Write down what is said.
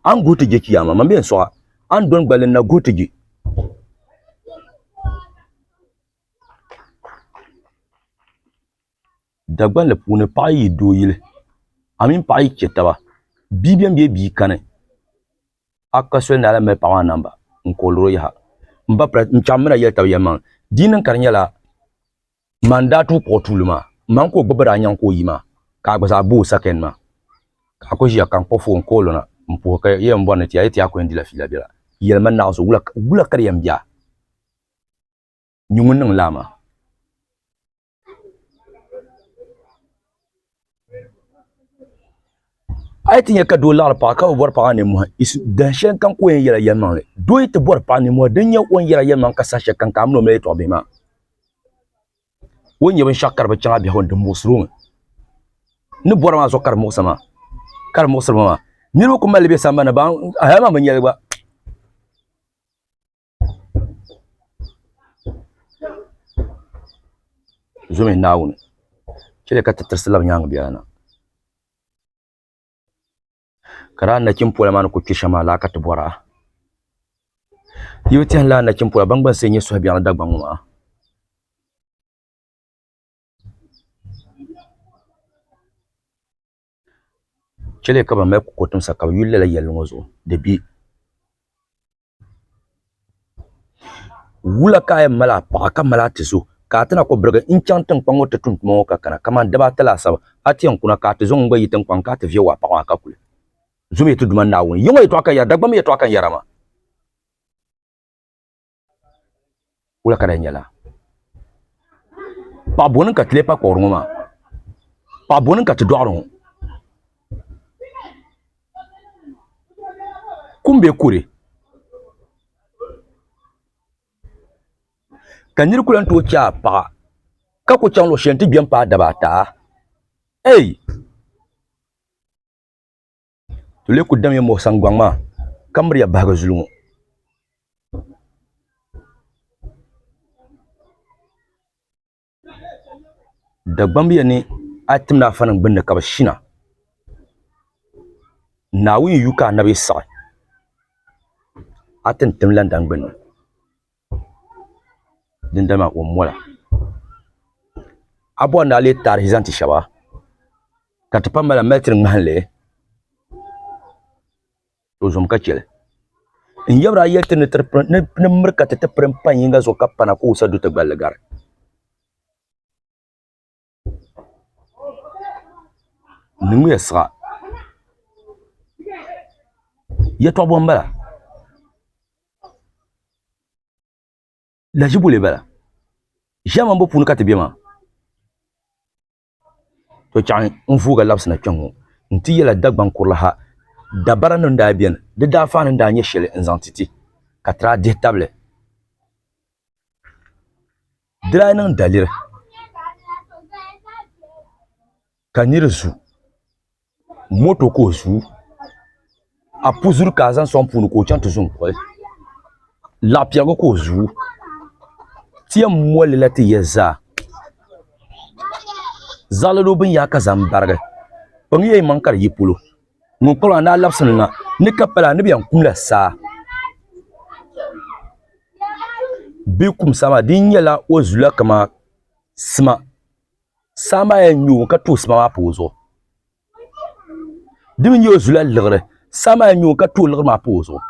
an gotigi kiyama man ben so an don gbalen na gotigi dagban le puni payi doyile amin payi chetaba bibian bi kane akasol na la me pawa namba nkolro ya mba nchamna yelta yamang dinin karnyala mandatu potuluma manko gbara nyan ko yima ka gbasa bo saken ma ka ko jiya kan pofo nkolona mpo ka ye mbona ti ayeti akwendi la fila bila yelma na so wula kar yambia nyungun nang lama ayeti ya ka do lar pa ka bor pa ne mo is dan shen kan ko yela yelma le do it bor pa ne mo dan ya on yela yelma ka sa shekan kam no me to be ma wonye ban shakkar ba changa bi hon de musrung ni bor ma so kar mo sama kar mo sama ni ko mal be sama na ba ayama ban yela ba zume nawun kile ka tattarsala nyang biana kara na kin pola man ko kishama la ka tbora yoten la na kin pola bangban senye so biana dagban ma kile ka ba me ko tum saka yulle la yel ngozo de bi wula kay mala pa ka mala tisu ka tana ko brga in chantan pango te tun mo ka kana kama daba tala sab atiyan kuna ka te zong bayi tan kwan ka te viewa pa ka kule zumi tu duman nawun yonga to aka ya dagba me to aka yarama wula kada nyala pa bonin ka tlepa ko ruma pa bonin ka te doron kumbe kure kanir kulan to cha pa ka ko chanlo shenti biam pa dabata ei to le ku dam mo sangwang ma kamri ya baga zulungu dagbam bi ni atimna fanan binne ka shina nawin yuka nabi sa atin timlan dan binne din dama o mola abo na le tar hizanti shaba katapa mala metrin mahalle to zum ka chele in yabra yete ne terpre ne merka te prem panyinga zo kapana ko sa duta balgar ningu yasra yeto bombala la jibule bala jama mbo punu kate biema to chan nfuga labsna chango nti yela dagban kurlaha dabara no nda bien de da fa nda nye shele nzantiti katra de table dra nan dalir kanir zu moto ko zu a puzur kazan son punu ko chan tuzun ko la piago ko zu tia mole lati yeza zalalo bin ya kazan barga bangi man kar yipulo mun ko na lapsana ni kapala ni biyan kumla sa bikum sama din yala ozula kama sma sama ya nyu ka to sma pozo dim nyo zula lgre sama ya nyu ka to lgre ma pozo